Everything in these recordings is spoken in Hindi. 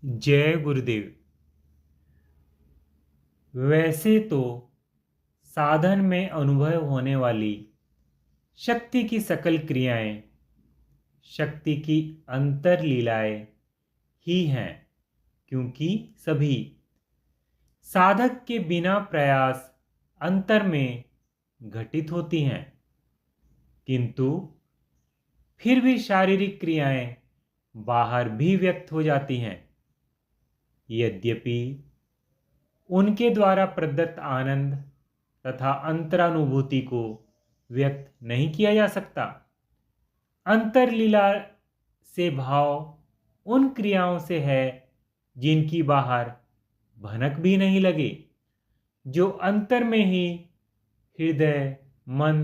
जय गुरुदेव। वैसे तो साधन में अनुभव होने वाली शक्ति की सकल क्रियाएं शक्ति की अंतर्लीलाएं ही हैं, क्योंकि सभी साधक के बिना प्रयास अंतर में घटित होती हैं। किंतु फिर भी शारीरिक क्रियाएं बाहर भी व्यक्त हो जाती हैं। यद्यपि उनके द्वारा प्रदत्त आनंद तथा अंतरानुभूति को व्यक्त नहीं किया जा सकता। अंतरलीला से भाव उन क्रियाओं से है जिनकी बाहर भनक भी नहीं लगे, जो अंतर में ही हृदय, मन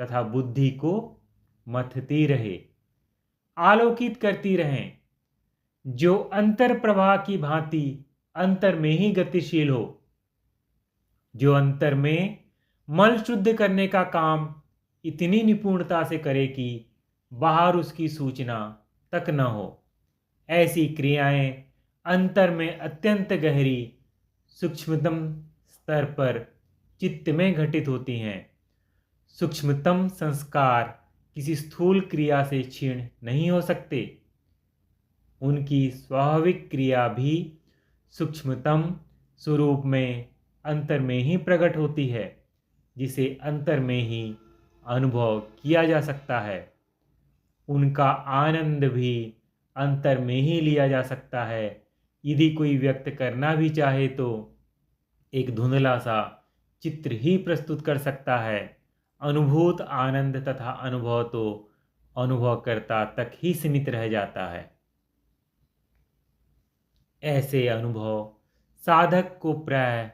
तथा बुद्धि को मथती रहे, आलोकित करती रहें, जो अंतर प्रवाह की भांति अंतर में ही गतिशील हो, जो अंतर में मल शुद्ध करने का काम इतनी निपुणता से करे कि बाहर उसकी सूचना तक न हो। ऐसी क्रियाएं अंतर में अत्यंत गहरी सूक्ष्मतम स्तर पर चित्त में घटित होती हैं। सूक्ष्मतम संस्कार किसी स्थूल क्रिया से क्षीण नहीं हो सकते। उनकी स्वाभाविक क्रिया भी सूक्ष्मतम स्वरूप में अंतर में ही प्रकट होती है, जिसे अंतर में ही अनुभव किया जा सकता है। उनका आनंद भी अंतर में ही लिया जा सकता है। यदि कोई व्यक्त करना भी चाहे तो एक धुंधला सा चित्र ही प्रस्तुत कर सकता है। अनुभूत आनंद तथा अनुभव तो अनुभवकर्ता तक ही सीमित रह जाता है। ऐसे अनुभव साधक को प्राय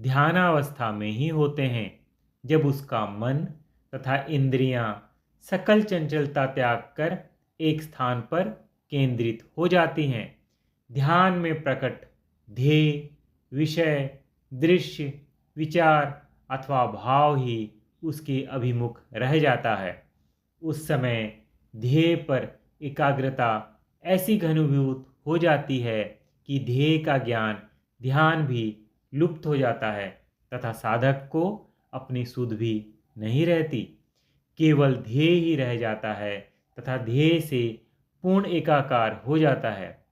ध्यानावस्था में ही होते हैं, जब उसका मन तथा इंद्रियां सकल चंचलता त्याग कर एक स्थान पर केंद्रित हो जाती हैं। ध्यान में प्रकट ध्येय, विषय, दृश्य, विचार अथवा भाव ही उसके अभिमुख रह जाता है। उस समय ध्येय पर एकाग्रता ऐसी घनीभूत हो जाती है कि ध्येय का ज्ञान ध्यान भी लुप्त हो जाता है तथा साधक को अपनी सुध भी नहीं रहती। केवल ध्येय ही रह जाता है तथा ध्येय से पूर्ण एकाकार हो जाता है।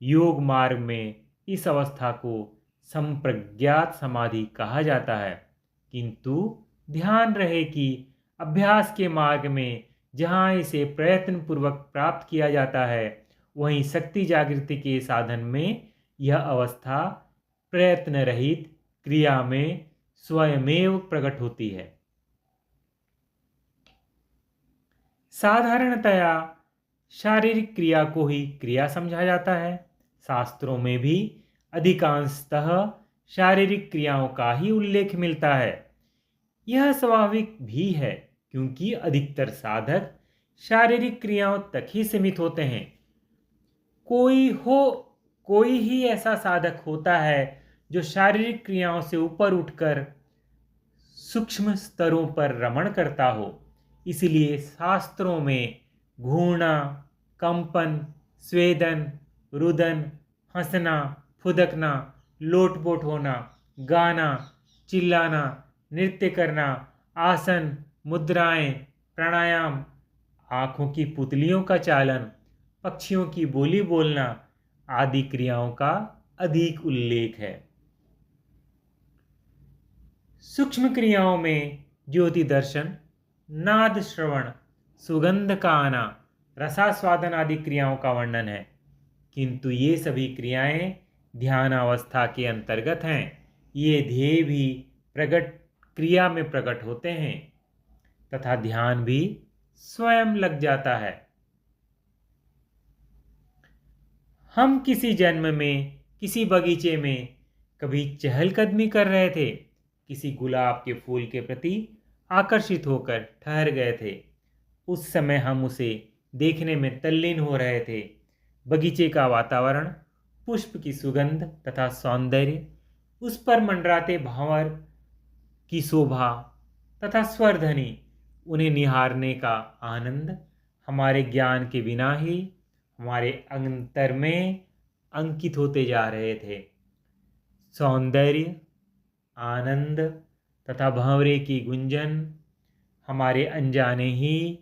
योग मार्ग में इस अवस्था को संप्रज्ञात समाधि कहा जाता है। किंतु ध्यान रहे कि अभ्यास के मार्ग में जहाँ इसे प्रयत्नपूर्वक प्राप्त किया जाता है, वहीं शक्ति जागृति के साधन में यह अवस्था प्रयत्न रहित क्रिया में स्वयमेव प्रकट होती है। साधारणतया शारीरिक क्रिया को ही क्रिया समझा जाता है। शास्त्रों में भी अधिकांशतः शारीरिक क्रियाओं का ही उल्लेख मिलता है। यह स्वाभाविक भी है, क्योंकि अधिकतर साधक शारीरिक क्रियाओं तक ही सीमित होते हैं। कोई ही ऐसा साधक होता है जो शारीरिक क्रियाओं से ऊपर उठकर सूक्ष्म स्तरों पर रमण करता हो। इसलिए शास्त्रों में घूर्णा, कंपन, स्वेदन, रुदन, हंसना, फुदकना, लोटपोट होना, गाना, चिल्लाना, नृत्य करना, आसन, मुद्राएं, प्राणायाम, आँखों की पुतलियों का चालन, पक्षियों की बोली बोलना आदि क्रियाओं का अधिक उल्लेख है। सूक्ष्म क्रियाओं में ज्योति दर्शन, नाद श्रवण, सुगंध का आना, रसास्वादन आदि क्रियाओं का वर्णन है। किंतु ये सभी क्रियाएं ध्यान अवस्था के अंतर्गत हैं। ये ध्येय भी प्रकट क्रिया में प्रकट होते हैं तथा ध्यान भी स्वयं लग जाता है। हम किसी जन्म में किसी बगीचे में कभी चहलकदमी कर रहे थे, किसी गुलाब के फूल के प्रति आकर्षित होकर ठहर गए थे। उस समय हम उसे देखने में तल्लीन हो रहे थे। बगीचे का वातावरण, पुष्प की सुगंध तथा सौंदर्य, उस पर मंडराते भंवर की शोभा तथा स्वरध्वनि, उन्हें निहारने का आनंद हमारे ज्ञान के बिना ही हमारे अंतर में अंकित होते जा रहे थे। सौंदर्य, आनंद तथा भंवरे की गुंजन हमारे अनजाने ही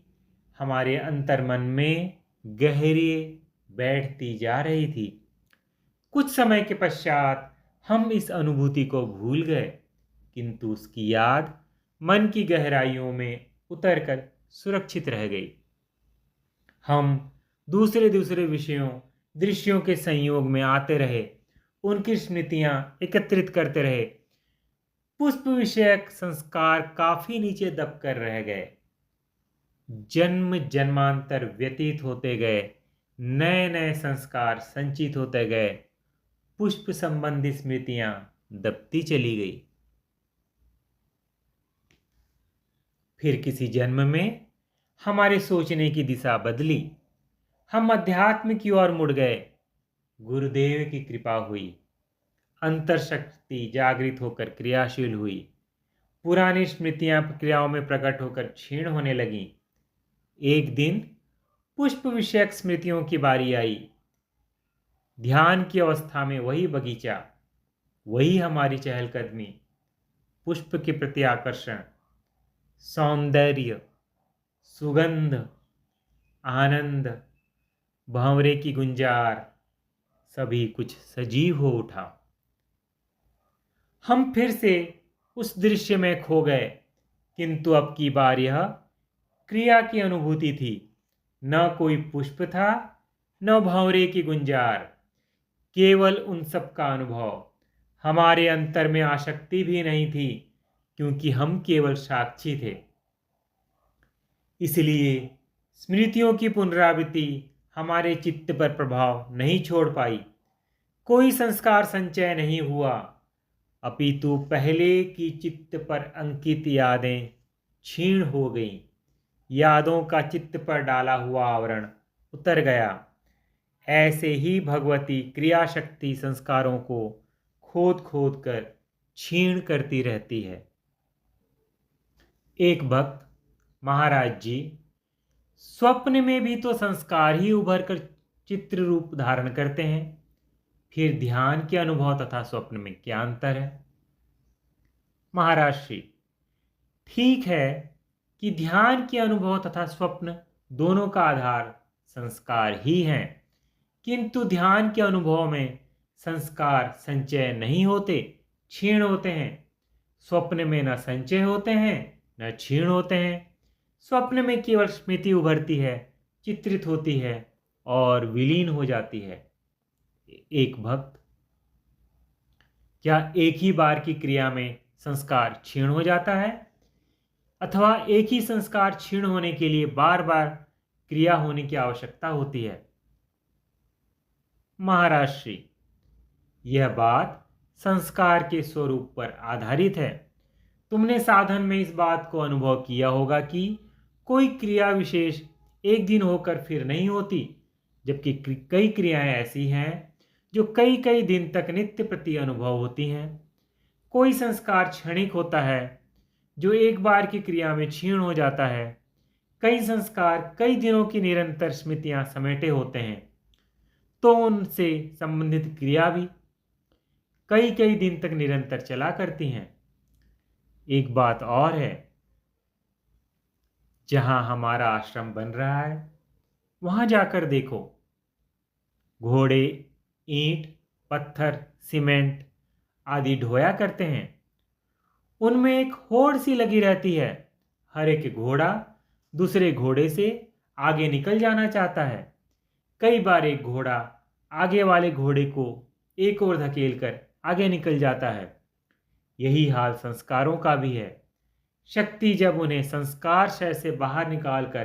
हमारे अंतर्मन में गहरी बैठती जा रही थी। कुछ समय के पश्चात हम इस अनुभूति को भूल गए, किंतु उसकी याद मन की गहराइयों में उतरकर सुरक्षित रह गई। हम दूसरे दूसरे विषयों, दृश्यों के संयोग में आते रहे, उनकी स्मृतियां एकत्रित करते रहे। पुष्प विषयक संस्कार काफी नीचे दबकर रह गए। जन्म जन्मांतर व्यतीत होते गए, नए नए संस्कार संचित होते गए, पुष्प संबंधी स्मृतियां दबती चली गई। फिर किसी जन्म में हमारे सोचने की दिशा बदली, हम अध्यात्म की ओर मुड़ गए। गुरुदेव की कृपा हुई, अंतर्शक्ति जागृत होकर क्रियाशील हुई, पुरानी स्मृतियां क्रियाओं में प्रकट होकर क्षीण होने लगीं। एक दिन पुष्प विषयक स्मृतियों की बारी आई। ध्यान की अवस्था में वही बगीचा, वही हमारी चहलकदमी, पुष्प के प्रति आकर्षण, सौंदर्य, सुगंध, आनंद, भंवरे की गुंजार, सभी कुछ सजीव हो उठा। हम फिर से उस दृश्य में खो गए, किंतु अब की बार यह क्रिया की अनुभूति थी। न कोई पुष्प था, न भंवरे की गुंजार, केवल उन सब का अनुभव। हमारे अंतर में आसक्ति भी नहीं थी, क्योंकि हम केवल साक्षी थे। इसलिए स्मृतियों की पुनरावृत्ति हमारे चित्त पर प्रभाव नहीं छोड़ पाई। कोई संस्कार संचय नहीं हुआ, अपितु पहले की चित्त पर अंकित यादें क्षीण हो गईं। यादों का चित्त पर डाला हुआ आवरण उतर गया। ऐसे ही भगवती क्रियाशक्ति संस्कारों को खोद खोद कर क्षीण करती रहती है। एक भक्त महाराज जी, स्वप्न में भी तो संस्कार ही उभर कर चित्र रूप धारण करते हैं, फिर ध्यान के अनुभव तथा स्वप्न में क्या अंतर है? महाराज श्री, ठीक है कि ध्यान के अनुभव तथा स्वप्न दोनों का आधार संस्कार ही हैं, किंतु ध्यान के अनुभव में संस्कार संचय नहीं होते, क्षीण होते हैं। स्वप्न में न संचय होते हैं, न क्षीण होते हैं। स्वप्न में केवल स्मृति उभरती है, चित्रित होती है और विलीन हो जाती है। एक भक्त, क्या एक ही बार की क्रिया में संस्कार क्षीण हो जाता है, अथवा एक ही संस्कार क्षीण होने के लिए बार बार क्रिया होने की आवश्यकता होती है? महाराज श्री, यह बात संस्कार के स्वरूप पर आधारित है। तुमने साधन में इस बात को अनुभव किया होगा कि कोई क्रिया विशेष एक दिन होकर फिर नहीं होती, जबकि कई क्रियाएं ऐसी हैं जो कई कई दिन तक नित्य प्रति अनुभव होती हैं। कोई संस्कार क्षणिक होता है जो एक बार की क्रिया में क्षीण हो जाता है। कई संस्कार कई दिनों की निरंतर स्मृतियां समेटे होते हैं, तो उनसे संबंधित क्रिया भी कई कई दिन तक निरंतर चला करती हैं। एक बात और है, जहां हमारा आश्रम बन रहा है वहां जाकर देखो। घोड़े ईंट, पत्थर, सीमेंट आदि ढोया करते हैं। उनमें एक होड़ सी लगी रहती है। हर एक घोड़ा दूसरे घोड़े से आगे निकल जाना चाहता है। कई बार एक घोड़ा आगे वाले घोड़े को एक ओर धकेल कर आगे निकल जाता है। यही हाल संस्कारों का भी है। शक्ति जब उन्हें संस्कार शय से बाहर निकालकर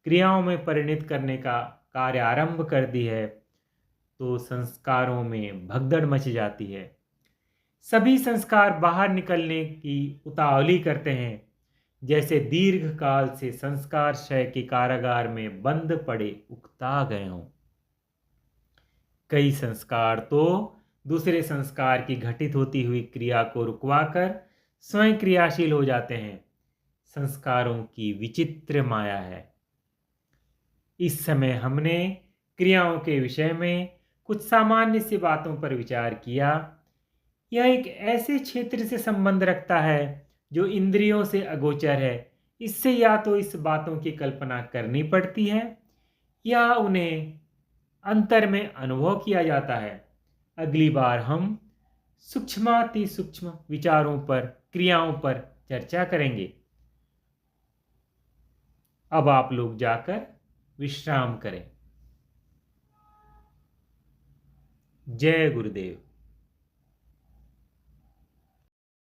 क्रियाओं में परिणत करने का कार्य आरंभ कर दी है, तो संस्कारों में भगदड़ मच जाती है। सभी संस्कार बाहर निकलने की उतावली करते हैं, जैसे दीर्घ काल से संस्कार शय के कारागार में बंद पड़े उकता गए हों। कई संस्कार तो दूसरे संस्कार की घटित होती हुई क्रिया को रुकवाकर स्वयं क्रियाशील हो जाते हैं। संस्कारों की विचित्र माया है। इस समय हमने क्रियाओं के विषय में कुछ सामान्य सी बातों पर विचार किया। यह एक ऐसे क्षेत्र से संबंध रखता है जो इंद्रियों से अगोचर है। इससे या तो इस बातों की कल्पना करनी पड़ती है या उन्हें अंतर में अनुभव किया जाता है। अगली बार हम सूक्ष्माति सूक्ष्म विचारों पर, क्रियाओं पर चर्चा करेंगे। अब आप लोग जाकर विश्राम करें। जय गुरुदेव।